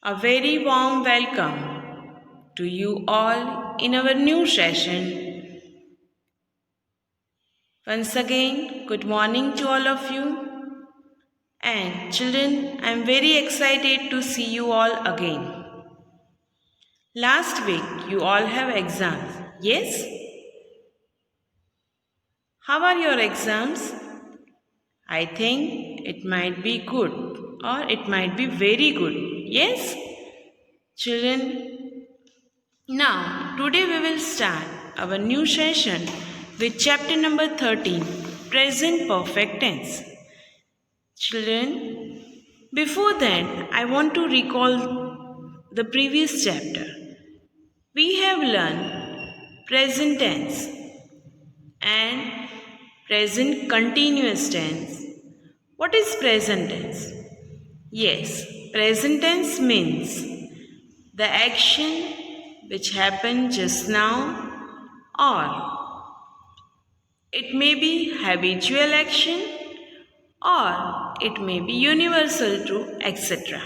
A very warm welcome to you all in our new session. Once again, good morning to all of you. And children, I am very excited to see you all again. Last week, you all have exams, yes? How are your exams? I think it might be good or it might be very good, yes? Children, now today we will start our new session with chapter number 13, Present Perfect Tense. Children, before that, I want to recall the previous chapter. We have learned present tense and present continuous tense. What is present tense? Yes, present tense means the action which happened just now, or it may be habitual action, or it may be universal truth, etc.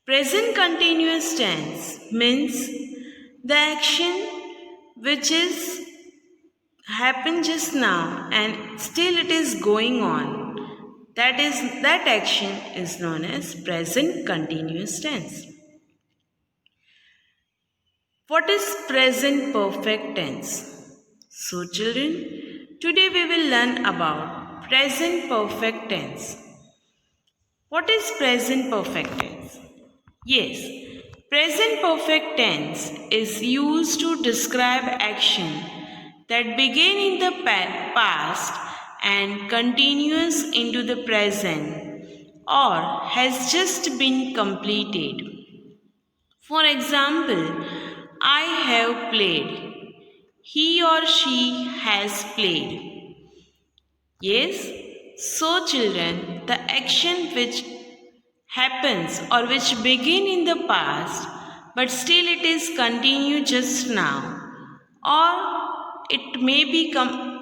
Present continuous tense means the action which is happened just now and still it is going on. That action is known as present continuous tense. What is present perfect tense? So children, today we will learn about present perfect tense. What is present perfect tense? Yes, present perfect tense is used to describe action that began in the past and continues into the present or has just been completed. For example, I have played. He or she has played. Yes? So children, the action which happens or which begin in the past but still it is continued just now, or it may be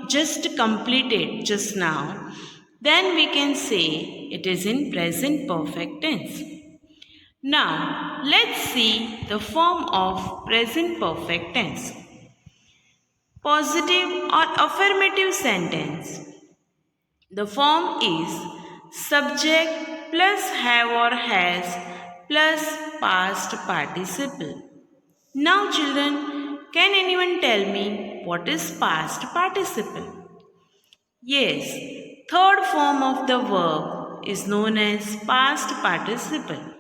just completed just now, then we can say it is in present perfect tense. Now, let's see the form of present perfect tense. Positive or affirmative sentence. The form is subject plus have or has plus past participle. Now, children, can anyone tell me what is past participle? Yes, third form of the verb is known as past participle.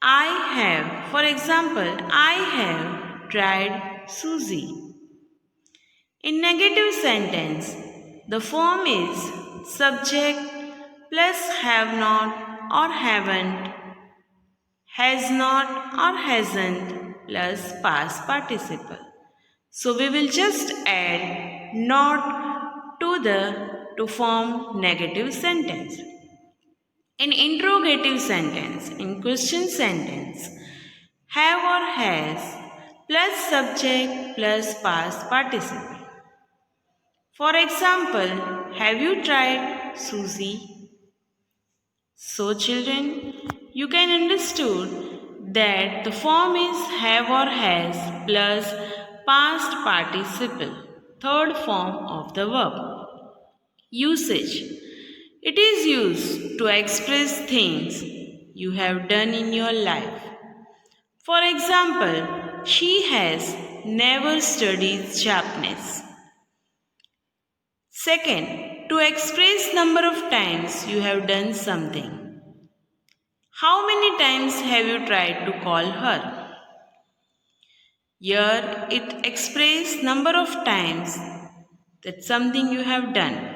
I have, for example, I have tried Susie. In negative sentence, the form is subject plus have not or haven't, has not or hasn't plus past participle. So we will just add not to form negative sentence. In interrogative sentence, in question sentence, have or has plus subject plus past participle. For example, have you tried Susie? So children, you can understood that the form is have or has plus past participle, third form of the verb. Usage. It is used to express things you have done in your life. For example, she has never studied sharpness. Second, to express number of times you have done something. How many times have you tried to call her? Here it expresses number of times that something you have done.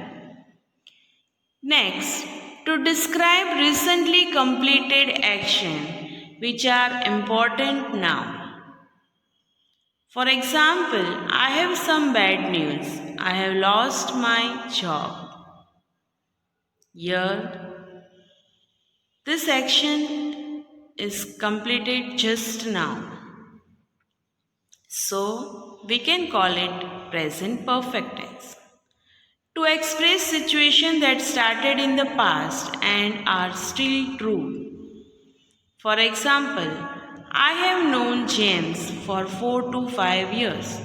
Next, to describe recently completed action which are important now. For example, I have some bad news. I have lost my job. Here, this action is completed just now. So, we can call it present perfect tense. To express situations that started in the past and are still true. For example, I have known James for 4 to 5 years.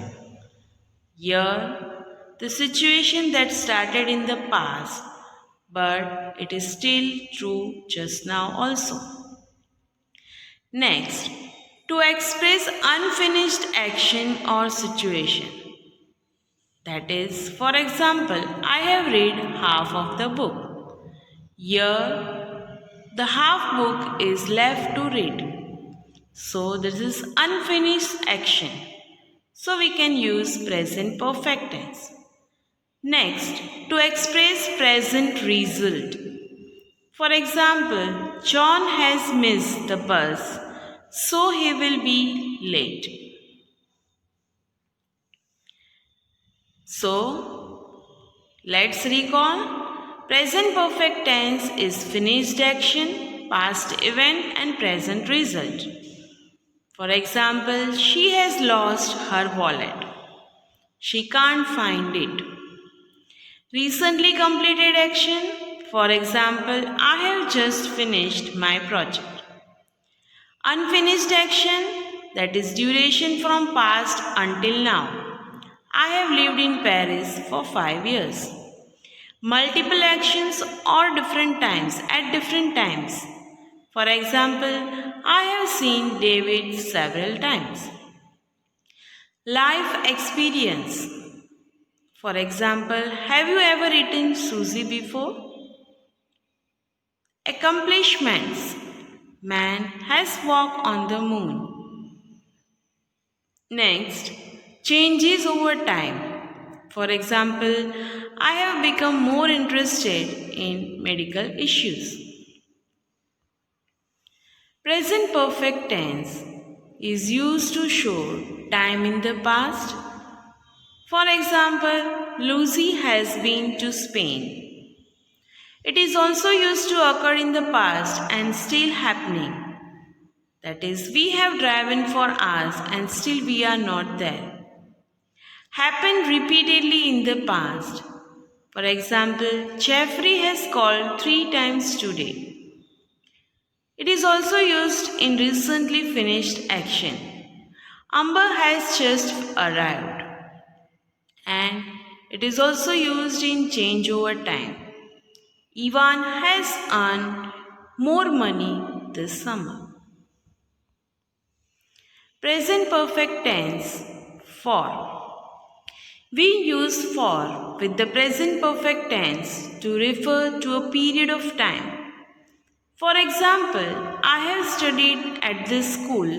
Here, the situation that started in the past, but it is still true just now also. Next, to express unfinished action or situation. That is, for example, I have read half of the book. Here, the half book is left to read. So, this is unfinished action. So, we can use present perfect tense. Next, to express present result. For example, John has missed the bus, so he will be late. So, let's recall. Present perfect tense is finished action, past event, and present result. For example, she has lost her wallet. She can't find it. Recently completed action. For example, I have just finished my project. Unfinished action, that is duration from past until now. I have lived in Paris for 5 years. Multiple actions or different times at different times. For example, I have seen David several times. Life experience. For example, have you ever eaten sushi before? Accomplishments. Man has walked on the moon. Next, changes over time. For example, I have become more interested in medical issues. Present perfect tense is used to show time in the past. For example, Lucy has been to Spain. It is also used to occur in the past and still happening. That is, we have driven for hours and still we are not there. Happened repeatedly in the past. For example, Jeffrey has called 3 times today. It is also used in recently finished action. Amber has just arrived. And it is also used in change over time. Ivan has earned more money this summer. Present perfect tense for. We use for with the present perfect tense to refer to a period of time. For example, I have studied at this school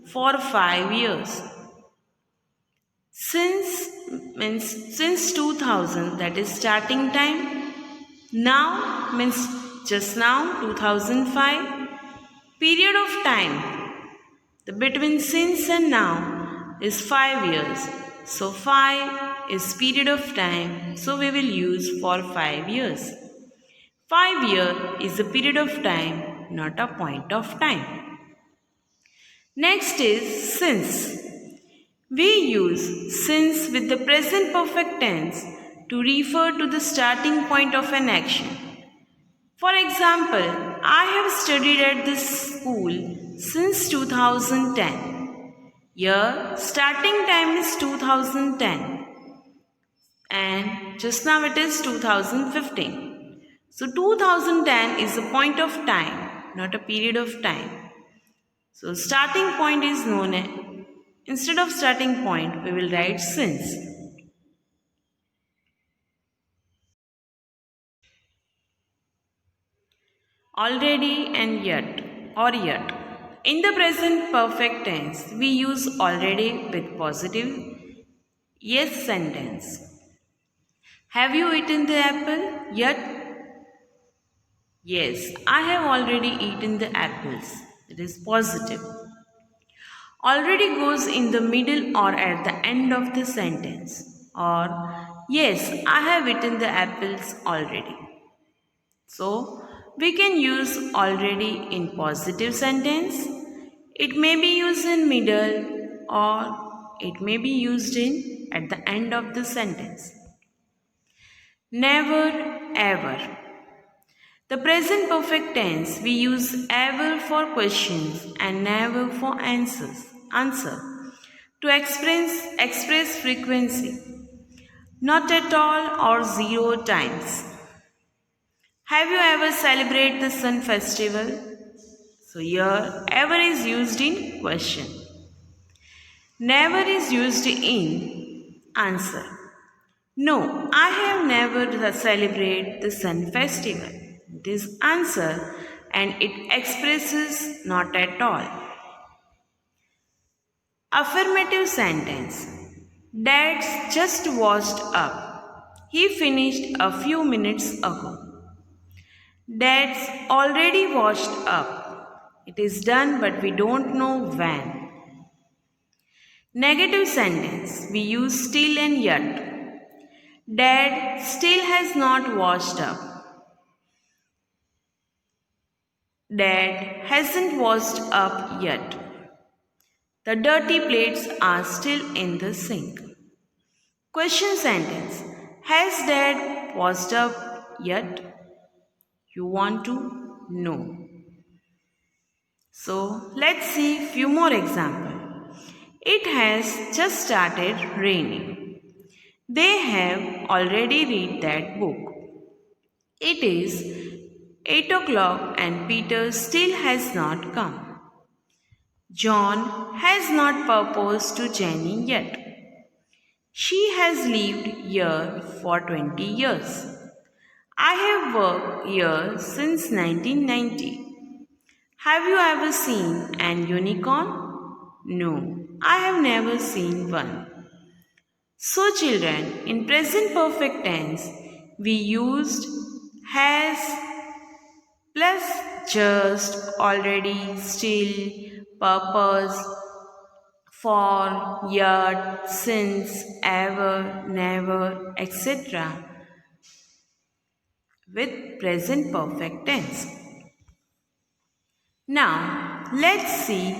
for 5 years. Since 2000, that is starting time. Now means just now, 2005. Period of time. The between since and now is 5 years. So 5 is period of time. So we will use for 5 years. 5 year is a period of time, not a point of time. Next is since. We use since with the present perfect tense to refer to the starting point of an action. For example, I have studied at this school since 2010. Here, starting time is 2010 and just now it is 2015. So 2010 is a point of time, not a period of time. So starting point is known as, instead of starting point, we will write since. Already and yet or yet. In the present perfect tense, we use already with positive yes sentence. Have you eaten the apple yet? Yes, I have already eaten the apples. It is positive. Already goes in the middle or at the end of the sentence. Or, yes, I have eaten the apples already. So, we can use already in positive sentence. It may be used in middle or it may be used in at the end of the sentence. Never ever. The present perfect tense we use ever for questions and never for answer to express frequency, not at all or zero times. Have you ever celebrated the sun festival? So here ever is used in question. Never is used in answer. No, I have never celebrated the sun festival. It is answer and it expresses not at all. Affirmative sentence. Dad's just washed up. He finished a few minutes ago. Dad's already washed up. It is done but we don't know when. Negative sentence. We use still and yet. Dad still has not washed up. Dad hasn't washed up yet. The dirty plates are still in the sink. Question sentence. Has Dad washed up yet? You want to know. So let's see few more examples. It has just started raining. They have already read that book. It is 8 o'clock and Peter still has not come. John has not proposed to Jenny yet. She has lived here for 20 years. I have worked here since 1990. Have you ever seen an unicorn? No, I have never seen one. So children, in present perfect tense, we used has plus just, already, still, purpose, for, yet, since, ever, never, etc. with present perfect tense. Now, let's see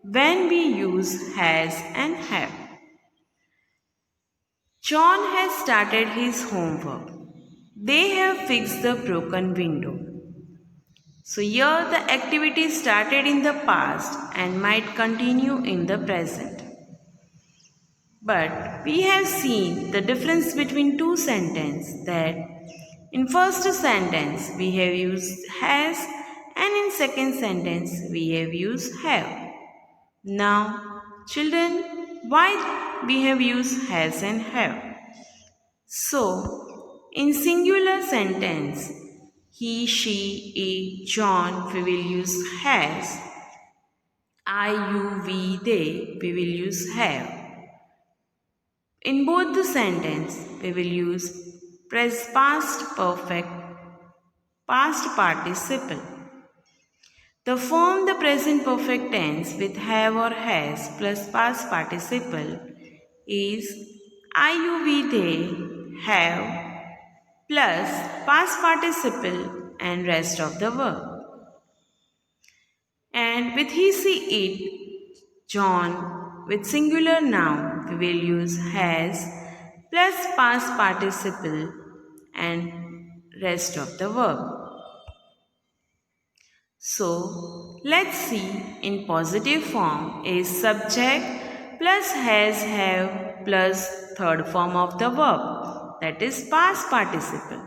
when we use has and have. John has started his homework. They have fixed the broken window. So here the activity started in the past and might continue in the present. But we have seen the difference between two sentences, that in first sentence we have used has and in second sentence we have used have. Now children, why we have used has and have? So in singular sentence, he, she, it, John, we will use has. I, you, we, they, we will use have. In both the sentence, we will use past perfect, past participle. The form the present perfect tense with have or has plus past participle is I, you, we, they, have plus past participle and rest of the verb. And with he, she, it, John, with singular noun, we will use has plus past participle and rest of the verb. So, let's see in positive form is subject plus has, have plus third form of the verb, that is past participle.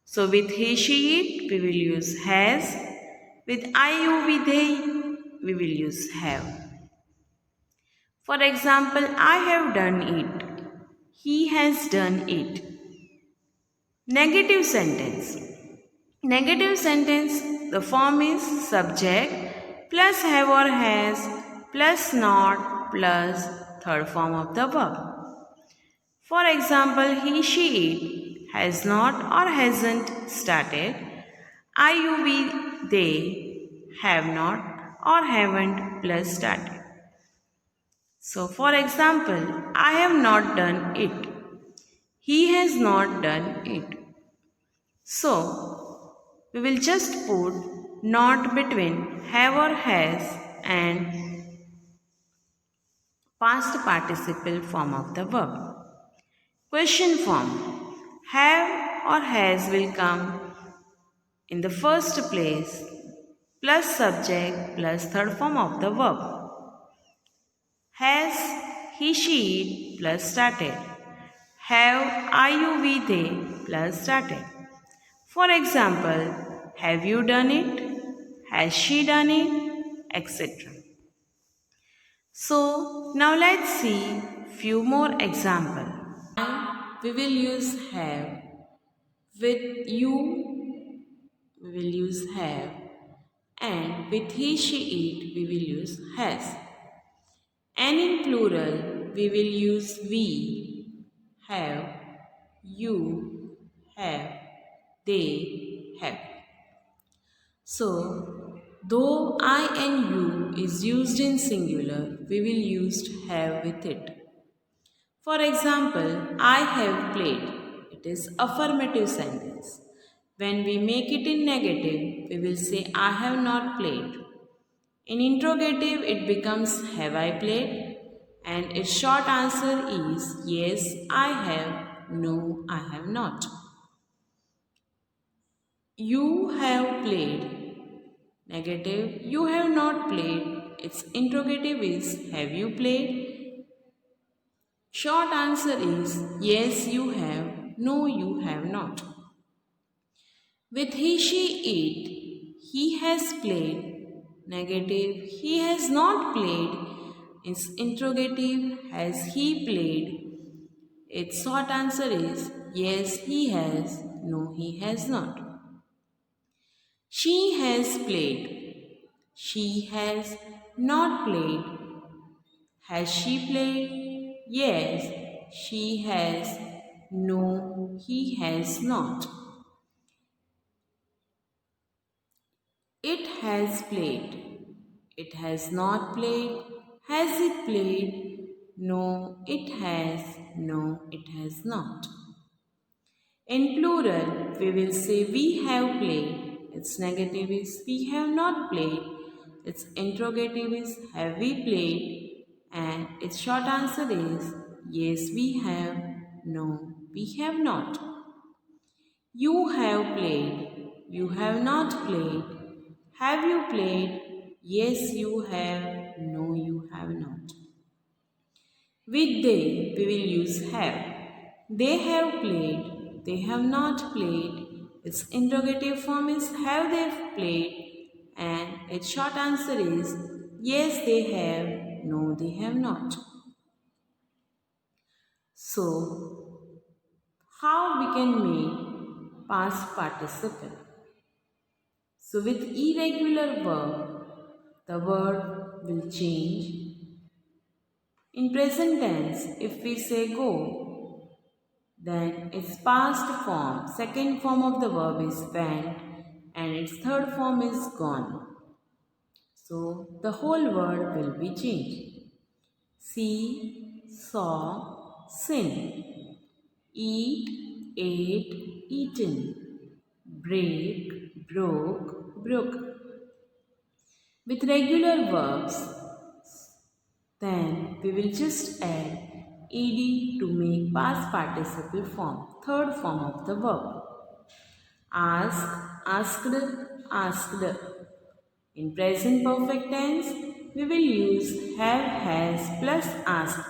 So, with he, she, it, we will use has. With I, you, we, they, we will use have. For example, I have done it. He has done it. Negative sentence. Negative sentence, the form is subject plus have or has plus not plus third form of the verb. For example, he, she, it has not or hasn't started. I, you, we, they have not or haven't plus started. So, for example, I have not done it. He has not done it. So, we will just put not between have or has and past participle form of the verb. Question form. Have or has will come In the first place, plus subject plus third form of the verb. Has, he, she it plus started. Have, are you, we, they plus started. For example, have you done it? Has she done it? Etc. So now let's see few more examples. We will use have. With you, we will use have. And with he, she, it, we will use has. And in plural, we will use we, have, you, have, they, have. So, though I and you is used in singular, we will use have with it. For example, I have played. It is affirmative sentence. When we make it in negative, we will say I have not played. In interrogative, it becomes have I played? And its short answer is yes, I have, no, I have not. You have played. Negative, you have not played. Its interrogative is have you played? Short answer is yes, you have, no, you have not. With he, she, it, he has played. Negative, he has not played. Its interrogative, has he played? Its short answer is yes, he has, no, he has not. She has played. She has not played. Has she played? Yes, she has. No, he has not. It has played. It has not played. Has it played? No, it has. No, it has not. In plural, we will say we have played. Its negative is we have not played. Its interrogative is have we played? And its short answer is yes, we have. No, we have not. You have played. You have not played. Have you played? Yes, you have. No, you have not. With they, we will use have. They have played. They have not played. Its interrogative form is have they played? And its short answer is yes, they have. No, they have not. So, how we can make past participle? So with irregular verb, the word will change. In present tense, if we say go, then its past form, second form of the verb is went and its third form is gone. So the whole word will be changed. See, saw, sin. Eat, ate, eaten. Break, broke, broke. With regular verbs, then we will just add ed to make past participle form, third form of the verb. Ask, asked, asked. In present perfect tense, we will use have, has plus asked,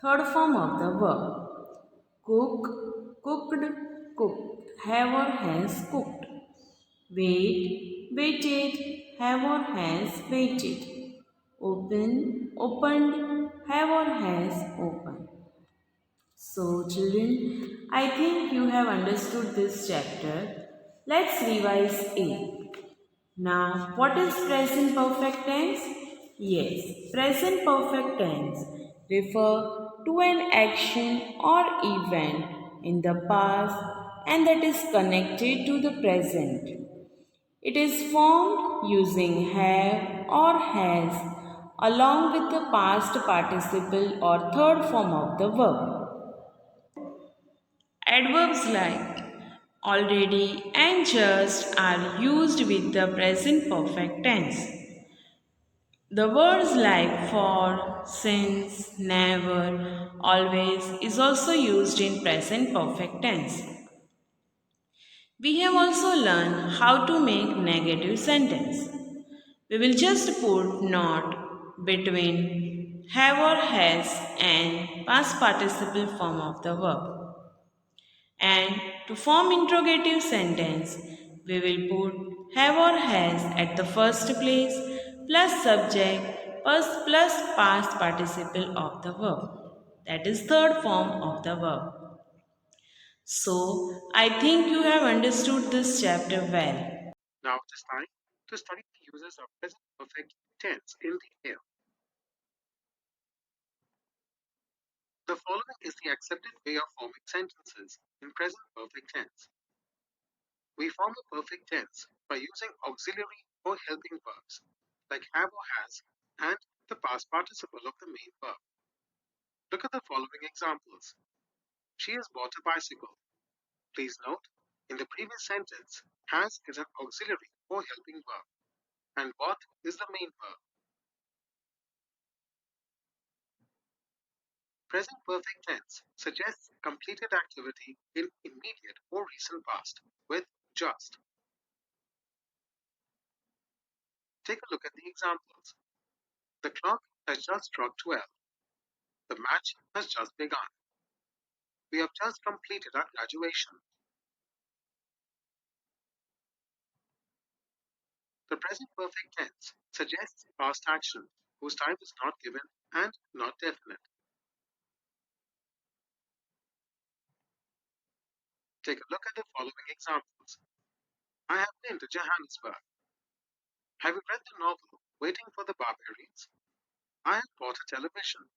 third form of the verb. Cook, cooked, cooked. Have or has cooked. Wait, waited. Have or has waited. Open, opened, have or has opened. So children, I think you have understood this chapter. Let's revise it. Now, what is present perfect tense? Yes, present perfect tense refer to an action or event in the past and that is connected to the present. It is formed using have or has along with the past participle or third form of the verb. Adverbs like already and just are used with the present perfect tense. The words like for, since, never, always is also used in present perfect tense. We have also learned how to make negative sentence. We will just put not between have or has and past participle form of the verb. And to form interrogative sentence, we will put have or has at the first place plus subject plus past participle of the verb. That is third form of the verb. So, I think you have understood this chapter well. Now it is time to study the uses of present perfect tense in detail. The following is the accepted way of forming sentences in present perfect tense. We form a perfect tense by using auxiliary or helping verbs like have or has and the past participle of the main verb. Look at the following examples. She has bought a bicycle. Please note, in the previous sentence, has is an auxiliary or helping verb and bought is the main verb. Present perfect tense suggests completed activity in immediate or recent past with just. Take a look at the examples. The clock has just struck 12. The match has just begun. We have just completed our graduation. The present perfect tense suggests past action whose time is not given and not definite. Take a look at the following examples. I have been to Johannesburg. Have you read the novel Waiting for the Barbarians? I have bought a television.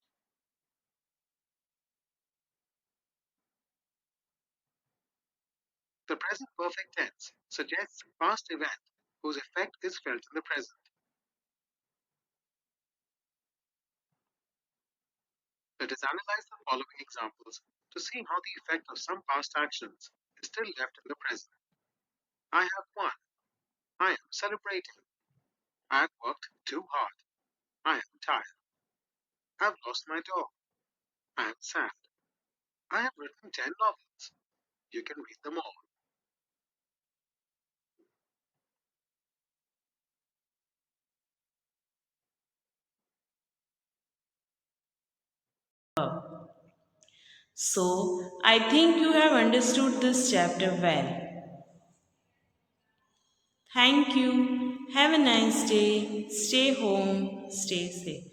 The present perfect tense suggests past event whose effect is felt in the present. Let us analyze the following examples to see how the effect of some past actions is still left in the present. I have won. I am celebrating. I have worked too hard. I am tired. I have lost my dog. I am sad. I have written 10 novels. You can read them all. So, I think you have understood this chapter well. Thank you. Have a nice day. Stay home. Stay safe.